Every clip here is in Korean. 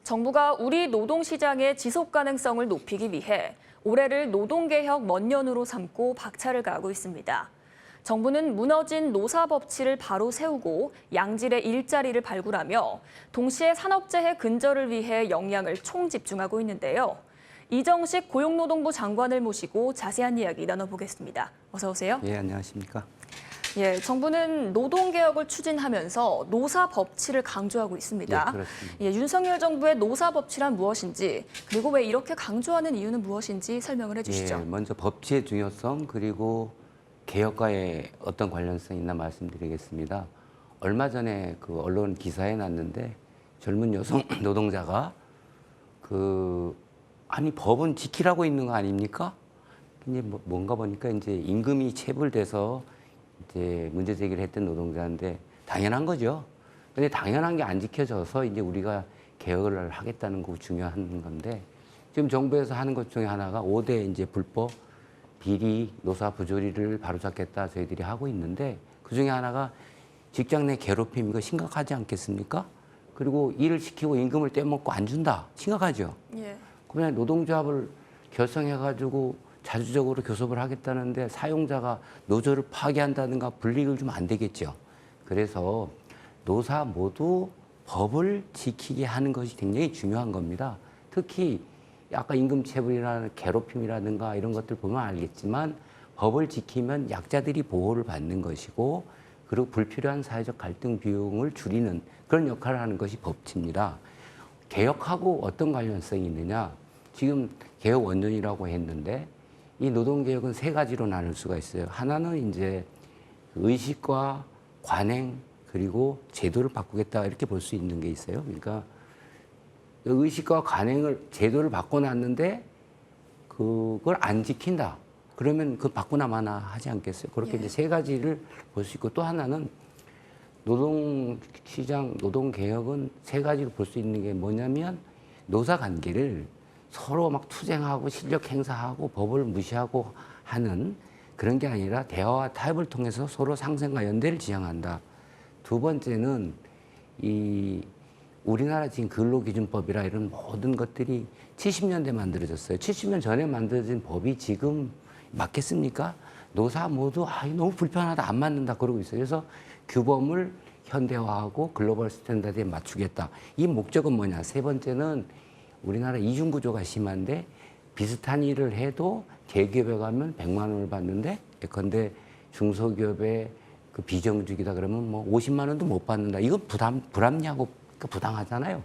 정부가 우리 노동시장의 지속 가능성을 높이기 위해 올해를 노동개혁 먼년으로 삼고 박차를 가하고 있습니다. 정부는 무너진 노사법치를 바로 세우고 양질의 일자리를 발굴하며 동시에 산업재해 근절을 위해 역량을 총집중하고 있는데요. 이정식 고용노동부 장관을 모시고 자세한 이야기 나눠보겠습니다. 어서 오세요. 예, 안녕하십니까. 예, 정부는 노동개혁을 추진하면서 노사법치를 강조하고 있습니다. 예, 그렇습니다. 예, 윤석열 정부의 노사법치란 무엇인지, 그리고 왜 이렇게 강조하는 이유는 무엇인지 설명을 해주시죠. 예, 먼저 법치의 중요성 그리고 개혁과의 어떤 관련성이 있나 말씀드리겠습니다. 얼마 전에 그 언론 기사에 났는데 젊은 여성 노동자가 아니 법은 지키라고 있는 거 아닙니까? 이제 뭔가 보니까 이제 임금이 체불돼서 이제 문제 제기를 했던 노동자인데 당연한 거죠. 근데 당연한 게 안 지켜져서 이제 우리가 개혁을 하겠다는 거 중요한 건데 지금 정부에서 하는 것 중에 하나가 5대 이제 불법 비리 노사 부조리를 바로잡겠다 저희들이 하고 있는데 그 중에 하나가 직장 내 괴롭힘 이거 심각하지 않겠습니까? 그리고 일을 시키고 임금을 떼먹고 안 준다. 심각하죠. 예. 그러면 노동조합을 결성해가지고 자주적으로 교섭을 하겠다는데 사용자가 노조를 파괴한다든가 불이익을 주면 안 되겠죠. 그래서 노사 모두 법을 지키게 하는 것이 굉장히 중요한 겁니다. 특히 아까 임금체불이나 괴롭힘이라든가 이런 것들 보면 알겠지만 법을 지키면 약자들이 보호를 받는 것이고 그리고 불필요한 사회적 갈등 비용을 줄이는 그런 역할을 하는 것이 법치입니다. 개혁하고 어떤 관련성이 있느냐. 지금 개혁 원년이라고 했는데 이 노동개혁은 세 가지로 나눌 수가 있어요. 하나는 이제 의식과 관행 그리고 제도를 바꾸겠다 이렇게 볼 수 있는 게 있어요. 그러니까 의식과 관행을 제도를 바꿔놨는데 그걸 안 지킨다. 그러면 그 바꾸나 마나 하지 않겠어요. 그렇게 이제 세 가지를 볼 수 있고 또 하나는 노동시장 노동개혁은 세 가지로 볼 수 있는 게 뭐냐면 노사관계를 서로 막 투쟁하고 실력 행사하고 법을 무시하고 하는 그런 게 아니라 대화와 타협을 통해서 서로 상생과 연대를 지향한다. 두 번째는 우리나라 지금 근로기준법이라 이런 모든 것들이 70년대 만들어졌어요. 70년 전에 만들어진 법이 지금 맞겠습니까? 노사 모두 너무 불편하다, 안 맞는다 그러고 있어요. 그래서 규범을 현대화하고 글로벌 스탠다드에 맞추겠다. 이 목적은 뭐냐? 세 번째는 우리나라 이중구조가 심한데 비슷한 일을 해도 대기업에 가면 100만 원을 받는데 예컨대 중소기업에 그 비정규직이다 그러면 뭐 50만 원도 못 받는다. 이건 불합리하고 부당하잖아요.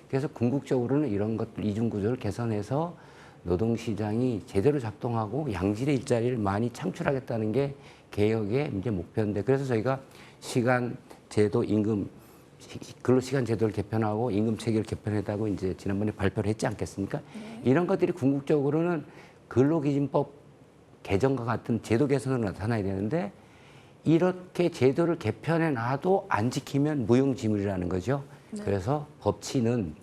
그래서 궁극적으로는 이런 것들 이중구조를 개선해서 노동시장이 제대로 작동하고 양질의 일자리를 많이 창출하겠다는 게 개혁의 이제 목표인데 그래서 저희가 시간 제도 임금 근로시간 제도를 개편하고 임금 체계를 개편했다고 이제 지난번에 발표를 했지 않겠습니까? 이런 것들이 궁극적으로는 근로기준법 개정과 같은 제도 개선으로 나타나야 되는데 이렇게 제도를 개편해 놔도 안 지키면 무용지물이라는 거죠. 네. 그래서 법치는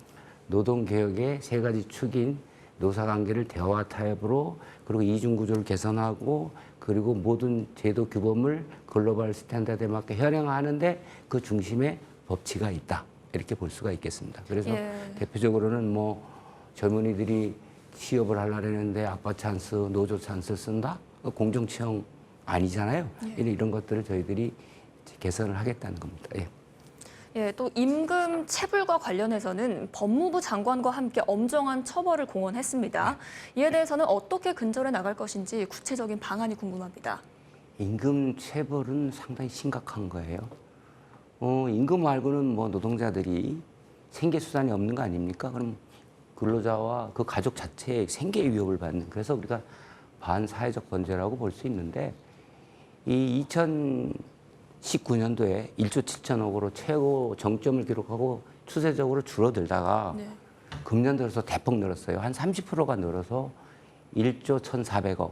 노동개혁의 세 가지 축인 노사관계를 대화와 타협으로 그리고 이중구조를 개선하고 그리고 모든 제도 규범을 글로벌 스탠다드에 맞게 현행화하는데 그 중심에 법치가 있다. 이렇게 볼 수가 있겠습니다. 그래서 대표적으로는 뭐 젊은이들이 취업을 하려고 했는데 아빠 찬스, 노조 찬스 쓴다? 공정치용 아니잖아요. 이런 것들을 저희들이 개선을 하겠다는 겁니다. 예. 예, 또 임금 체불과 관련해서는 법무부 장관과 함께 엄정한 처벌을 공언했습니다. 이에 대해서는 어떻게 근절해 나갈 것인지 구체적인 방안이 궁금합니다. 임금 체불은 상당히 심각한 거예요. 임금 말고는 뭐 노동자들이 생계 수단이 없는 거 아닙니까? 그럼 근로자와 그 가족 자체의 생계의 위협을 받는 그래서 우리가 반사회적 범죄라고 볼 수 있는데 이 2019년도에 1조 7천억으로 최고 정점을 기록하고 추세적으로 줄어들다가 금년 들어서 대폭 늘었어요. 한 30%가 늘어서 1조 1,400억.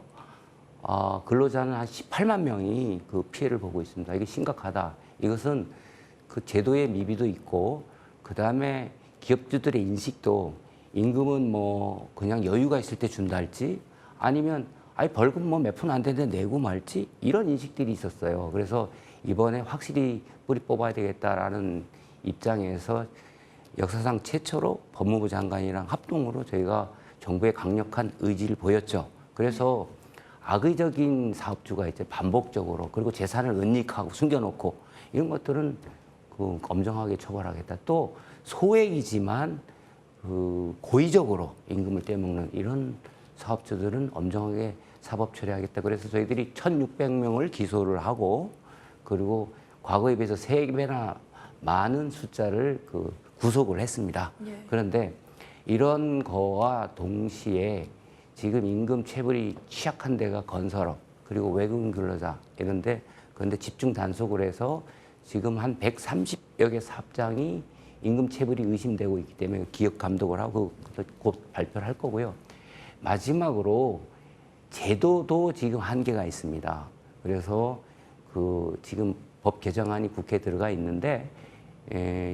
근로자는 한 18만 명이 그 피해를 보고 있습니다. 이게 심각하다. 이것은 그 제도의 미비도 있고 그다음에 기업주들의 인식도 임금은 뭐 그냥 여유가 있을 때 준다 할지 아니면 벌금 뭐 몇 푼 안 되는데 내고 말지 이런 인식들이 있었어요. 그래서 이번에 확실히 뿌리 뽑아야 되겠다라는 입장에서 역사상 최초로 법무부 장관이랑 합동으로 저희가 정부의 강력한 의지를 보였죠. 그래서 악의적인 사업주가 이제 반복적으로 그리고 재산을 은닉하고 숨겨놓고 이런 것들은 그 엄정하게 처벌하겠다. 또 소액이지만 그 고의적으로 임금을 떼먹는 이런 사업주들은 엄정하게 사법 처리하겠다. 그래서 저희들이 1,600명을 기소를 하고 그리고 과거에 비해서 3배나 많은 숫자를 그 구속을 했습니다. 예. 그런데 이런 거와 동시에 지금 임금 체불이 취약한 데가 건설업 그리고 외국인 근로자 이런데 그런데 집중 단속을 해서 지금 한 130여 개 사업장이 임금 체불이 의심되고 있기 때문에 기업 감독을 하고 곧 발표를 할 거고요. 마지막으로 제도도 지금 한계가 있습니다. 그래서 그 지금 법 개정안이 국회에 들어가 있는데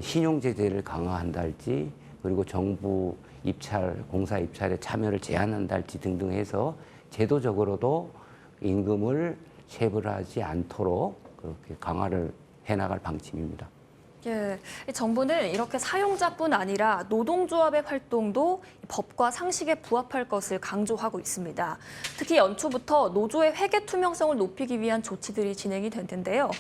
신용 제재를 강화한다 할지 그리고 정부 입찰, 공사 입찰에 참여를 제한한다 할지 등등 해서 제도적으로도 임금을 체불하지 않도록 그렇게 강화를 해나갈 방침입니다. 예, 이 정부는 이렇게 사용자뿐 아니라 노동조합의 활동도 법과 상식에 부합할 것을 강조하고 있습니다. 특히 연초부터 노조의 회계 투명성을 높이기 위한 조치들이 진행이 된 텐데요.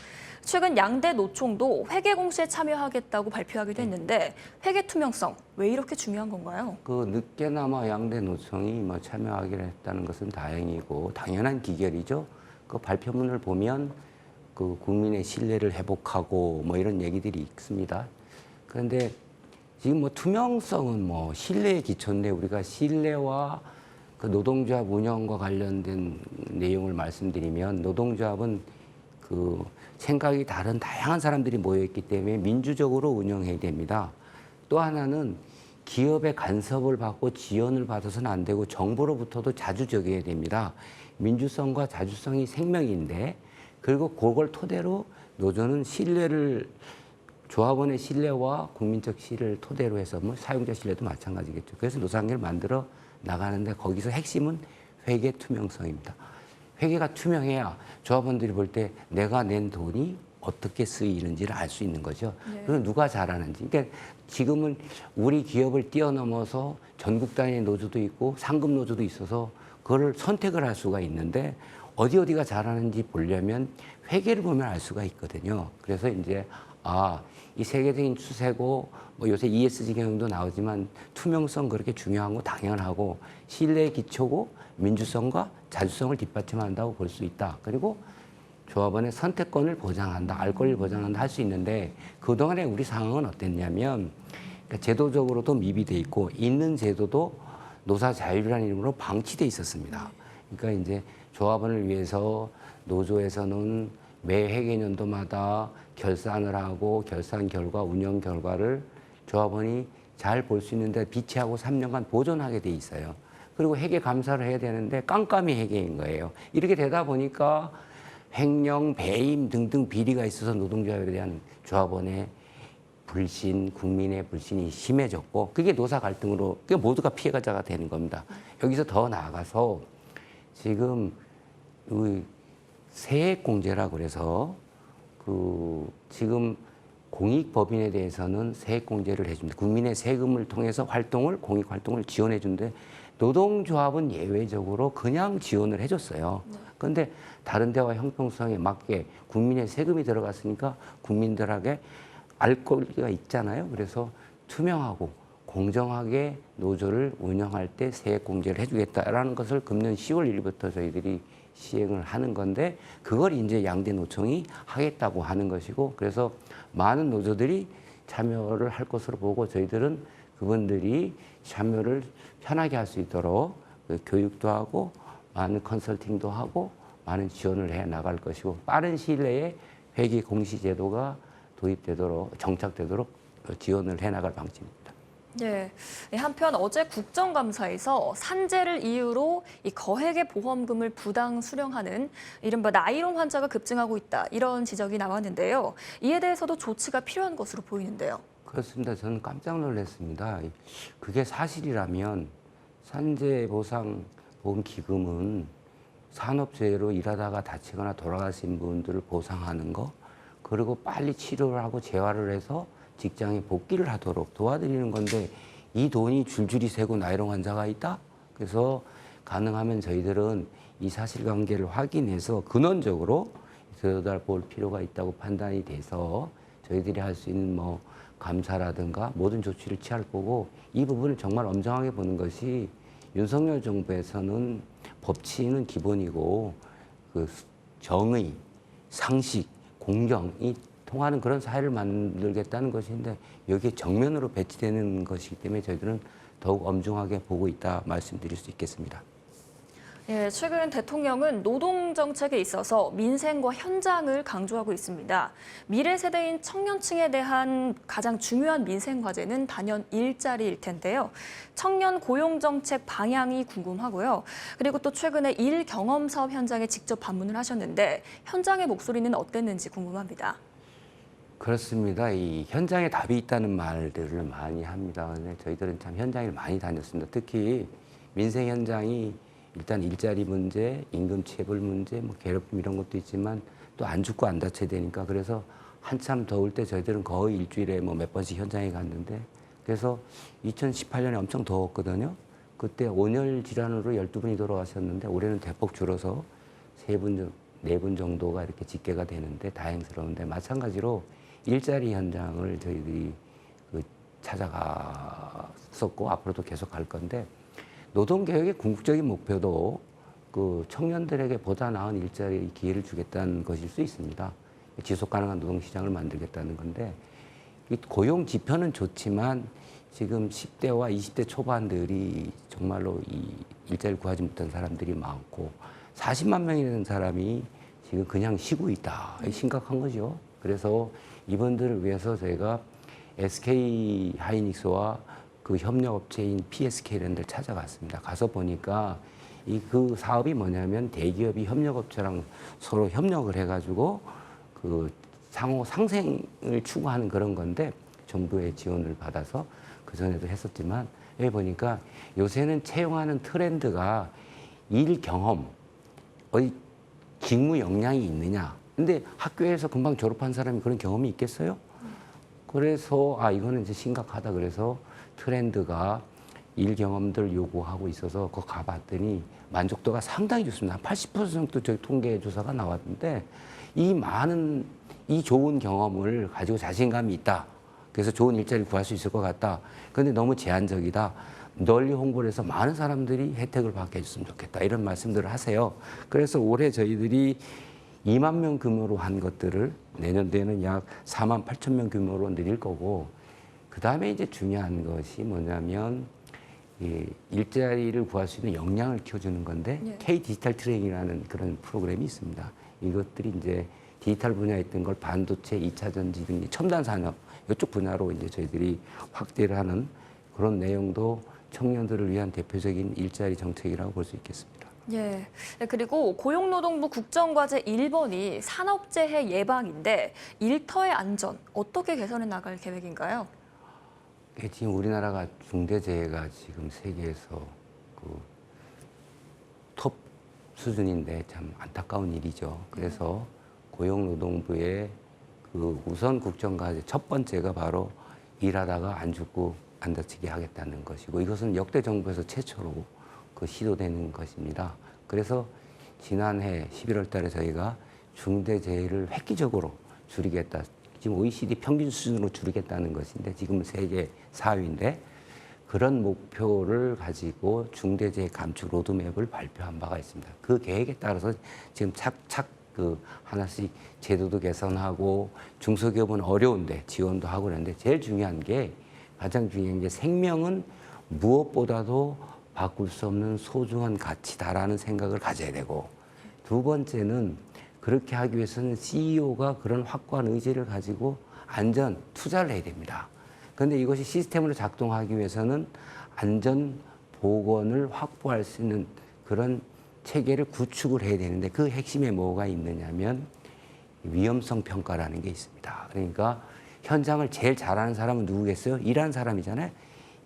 최근 양대 노총도 회계 공시에 참여하겠다고 발표하기도 했는데 회계 투명성 왜 이렇게 중요한 건가요? 그 늦게나마 양대 노총이 뭐 참여하기로 했다는 것은 다행이고 당연한 기결이죠. 그 발표문을 보면 그 국민의 신뢰를 회복하고 뭐 이런 얘기들이 있습니다. 그런데 지금 뭐 투명성은 뭐 신뢰의 기초인데 우리가 신뢰와 그 노동조합 운영과 관련된 내용을 말씀드리면 노동조합은 그 생각이 다른 다양한 사람들이 모여 있기 때문에 민주적으로 운영해야 됩니다. 또 하나는 기업의 간섭을 받고 지원을 받아서는 안 되고 정부로부터도 자주적이어야 됩니다. 민주성과 자주성이 생명인데 그리고 그걸 토대로 노조는 신뢰를 조합원의 신뢰와 국민적 신뢰를 토대로 해서 뭐 사용자 신뢰도 마찬가지겠죠. 그래서 노사관계를 만들어 나가는데 거기서 핵심은 회계 투명성입니다. 회계가 투명해야 조합원들이 볼 때 내가 낸 돈이 어떻게 쓰이는지를 알 수 있는 거죠. 네. 그리고 누가 잘하는지. 그러니까 지금은 우리 기업을 뛰어넘어서 전국 단위 노조도 있고 상급 노조도 있어서 그걸 선택을 할 수가 있는데 어디가 잘하는지 보려면 회계를 보면 알 수가 있거든요. 그래서 이제 이 세계적인 추세고 뭐 요새 ESG 경영도 나오지만 투명성 그렇게 중요한 거 당연하고 신뢰의 기초고 민주성과 자주성을 뒷받침한다고 볼 수 있다. 그리고 조합원의 선택권을 보장한다, 알 권리를 보장한다 할 수 있는데 그동안에 우리 상황은 어땠냐면 그러니까 제도적으로도 미비돼 있고 있는 제도도 노사 자율이라는 이름으로 방치돼 있었습니다. 그러니까 이제 조합원을 위해서 노조에서는 매 회계연도마다 결산을 하고 결산 결과, 운영 결과를 조합원이 잘 볼 수 있는데 비치하고 3년간 보존하게 돼 있어요. 그리고 회계 감사를 해야 되는데 깜깜이 회계인 거예요. 이렇게 되다 보니까 횡령, 배임 등등 비리가 있어서 노동조합에 대한 조합원의 불신, 국민의 불신이 심해졌고 그게 노사 갈등으로 그게 모두가 피해자가 되는 겁니다. 여기서 더 나아가서 지금 세액공제라 그래서 그 지금 공익법인에 대해서는 세액공제를 해줍니다. 국민의 세금을 통해서 공익활동을 지원해주는데 노동조합은 예외적으로 그냥 지원을 해줬어요. 그런데 다른 데와 형평성에 맞게 국민의 세금이 들어갔으니까 국민들에게 알 권리가 있잖아요. 그래서 투명하고 공정하게 노조를 운영할 때 세액공제를 해주겠다라는 것을 금년 10월 1일부터 저희들이 시행을 하는 건데 그걸 이제 양대 노총이 하겠다고 하는 것이고 그래서 많은 노조들이 참여를 할 것으로 보고 저희들은 그분들이 참여를 편하게 할 수 있도록 교육도 하고 많은 컨설팅도 하고 많은 지원을 해 나갈 것이고 빠른 시일 내에 회계 공시 제도가 도입되도록 정착되도록 지원을 해 나갈 방침입니다. 네. 한편 어제 국정감사에서 산재를 이유로 이 거액의 보험금을 부당 수령하는 이른바 나이론 환자가 급증하고 있다. 이런 지적이 나왔는데요. 이에 대해서도 조치가 필요한 것으로 보이는데요. 그렇습니다. 저는 깜짝 놀랐습니다. 그게 사실이라면 산재보상보험기금은 산업재해로 일하다가 다치거나 돌아가신 분들을 보상하는 거 그리고 빨리 치료를 하고 재활을 해서 직장에 복귀를 하도록 도와드리는 건데 이 돈이 줄줄이 새고 나이롱 환자가 있다? 그래서 가능하면 저희들은 이 사실관계를 확인해서 근원적으로 들여다볼 필요가 있다고 판단이 돼서 저희들이 할 수 있는 뭐 감사라든가 모든 조치를 취할 거고 이 부분을 정말 엄정하게 보는 것이 윤석열 정부에서는 법치는 기본이고 그 정의, 상식, 공정이 통하는 그런 사회를 만들겠다는 것인데 여기에 정면으로 배치되는 것이기 때문에 저희들은 더욱 엄중하게 보고 있다 말씀드릴 수 있겠습니다. 예, 최근 대통령은 노동 정책에 있어서 민생과 현장을 강조하고 있습니다. 미래 세대인 청년층에 대한 가장 중요한 민생 과제는 단연 일자리일 텐데요. 청년 고용 정책 방향이 궁금하고요. 그리고 또 최근에 일 경험 사업 현장에 직접 방문을 하셨는데 현장의 목소리는 어땠는지 궁금합니다. 그렇습니다. 이 현장에 답이 있다는 말들을 많이 합니다. 근데 저희들은 참 현장을 많이 다녔습니다. 특히 민생 현장이 일단 일자리 문제, 임금 체불 문제, 뭐 괴롭힘 이런 것도 있지만 또 안 죽고 안 다쳐야 되니까 그래서 한참 더울 때 저희들은 거의 일주일에 뭐 몇 번씩 현장에 갔는데 그래서 2018년에 엄청 더웠거든요. 그때 온열 질환으로 12분이 돌아가셨는데 올해는 대폭 줄어서 3분, 4분 정도가 이렇게 집계가 되는데 다행스러운데 마찬가지로 일자리 현장을 저희들이 찾아갔었고 앞으로도 계속 갈 건데 노동개혁의 궁극적인 목표도 그 청년들에게 보다 나은 일자리 기회를 주겠다는 것일 수 있습니다. 지속가능한 노동시장을 만들겠다는 건데 이 고용 지표는 좋지만 지금 10대와 20대 초반들이 정말로 이 일자리를 구하지 못한 사람들이 많고 40만 명이라는 사람이 지금 그냥 쉬고 있다. 심각한 거죠. 그래서 이분들을 위해서 저희가 SK 하이닉스와 그 협력업체인 PSK 이런 데를 찾아갔습니다. 가서 보니까 그 사업이 뭐냐면 대기업이 협력업체랑 서로 협력을 해가지고 그 상호 상생을 추구하는 그런 건데 정부의 지원을 받아서 그전에도 했었지만 여기 보니까 요새는 채용하는 트렌드가 일 경험, 직무 역량이 있느냐. 근데 학교에서 금방 졸업한 사람이 그런 경험이 있겠어요? 그래서 이거는 이제 심각하다. 그래서 트렌드가 일 경험들 요구하고 있어서 그거 가봤더니 만족도가 상당히 좋습니다. 80% 정도 저희 통계 조사가 나왔는데 이 좋은 경험을 가지고 자신감이 있다. 그래서 좋은 일자리를 구할 수 있을 것 같다. 그런데 너무 제한적이다. 널리 홍보를 해서 많은 사람들이 혜택을 받게 해줬으면 좋겠다. 이런 말씀들을 하세요. 그래서 올해 저희들이 2만 명 규모로 한 것들을 내년도에는 약 4만 8천 명 규모로 늘릴 거고 그 다음에 이제 중요한 것이 뭐냐면 일자리를 구할 수 있는 역량을 키워주는 건데 네. K 디지털 트레이닝이라는 그런 프로그램이 있습니다. 이것들이 이제 디지털 분야에 있던 걸 반도체, 2차 전지 등 첨단 산업 이쪽 분야로 이제 저희들이 확대를 하는 그런 내용도 청년들을 위한 대표적인 일자리 정책이라고 볼 수 있겠습니다. 예. 그리고 고용노동부 국정과제 1번이 산업재해 예방인데 일터의 안전 어떻게 개선해 나갈 계획인가요? 지금 우리나라가 중대재해가 지금 세계에서 톱 수준인데 참 안타까운 일이죠. 그래서 고용노동부의 그 우선 국정과제 첫 번째가 바로 일하다가 안 죽고 안 다치게 하겠다는 것이고 이것은 역대 정부에서 최초로 시도되는 것입니다. 그래서 지난해 11월 달에 저희가 중대재해를 획기적으로 줄이겠다. 지금 OECD 평균 수준으로 줄이겠다는 것인데 지금 세계 4위인데 그런 목표를 가지고 중대재해 감축 로드맵을 발표한 바가 있습니다. 그 계획에 따라서 지금 착착 하나씩 제도도 개선하고 중소기업은 어려운데 지원도 하고 그러는데 제일 중요한 게 가장 중요한 게 생명은 무엇보다도 바꿀 수 없는 소중한 가치다라는 생각을 가져야 되고 두 번째는 그렇게 하기 위해서는 CEO가 그런 확고한 의지를 가지고 안전 투자를 해야 됩니다. 그런데 이것이 시스템으로 작동하기 위해서는 안전 보건을 확보할 수 있는 그런 체계를 구축을 해야 되는데 그 핵심에 뭐가 있느냐면 위험성 평가라는 게 있습니다. 그러니까 현장을 제일 잘하는 사람은 누구겠어요? 일하는 사람이잖아요.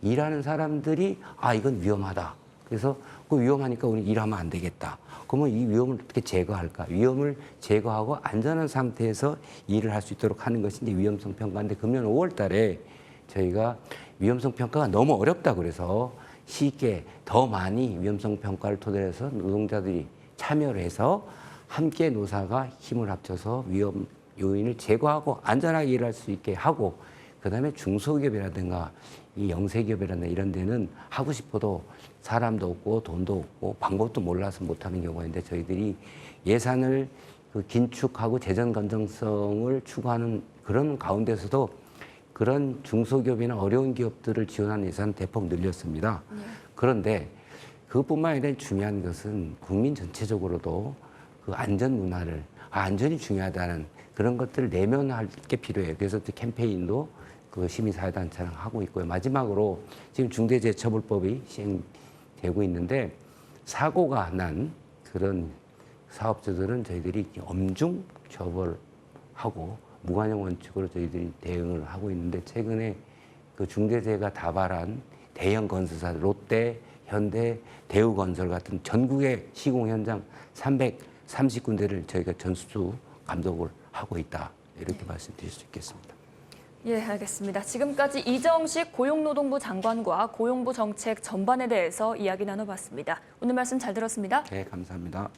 일하는 사람들이 이건 위험하다. 그래서 그 위험하니까 우리 일하면 안 되겠다. 그러면 이 위험을 어떻게 제거할까? 위험을 제거하고 안전한 상태에서 일을 할 수 있도록 하는 것이 이제 위험성 평가인데 금년 5월 달에 저희가 위험성 평가가 너무 어렵다 그래서 쉽게 더 많이 위험성 평가를 토대로 해서 노동자들이 참여를 해서 함께 노사가 힘을 합쳐서 위험 요인을 제거하고 안전하게 일할 수 있게 하고 그다음에 중소기업이라든가 이 영세기업이라든가 이런 데는 하고 싶어도 사람도 없고 돈도 없고 방법도 몰라서 못하는 경우가 있는데 저희들이 예산을 그 긴축하고 재정 건전성을 추구하는 그런 가운데서도 그런 중소기업이나 어려운 기업들을 지원하는 예산을 대폭 늘렸습니다. 그런데 그것뿐만 아니라 중요한 것은 국민 전체적으로도 그 안전 문화를 안전이 중요하다는 그런 것들을 내면할 게 필요해요. 그래서 또 캠페인도 그 시민사회단체랑 하고 있고요. 마지막으로 지금 중대재해처벌법이 시행되고 있는데 사고가 난 그런 사업자들은 저희들이 엄중 처벌하고 무관용 원칙으로 저희들이 대응을 하고 있는데 최근에 그 중대재해가 다발한 대형 건설사 롯데, 현대, 대우건설 같은 전국의 시공 현장 330군데를 저희가 전수 감독을 하고 있다. 이렇게 말씀드릴 수 있겠습니다. 예, 알겠습니다. 지금까지 이정식 고용노동부 장관과 고용부 정책 전반에 대해서 이야기 나눠봤습니다. 오늘 말씀 잘 들었습니다. 네, 감사합니다.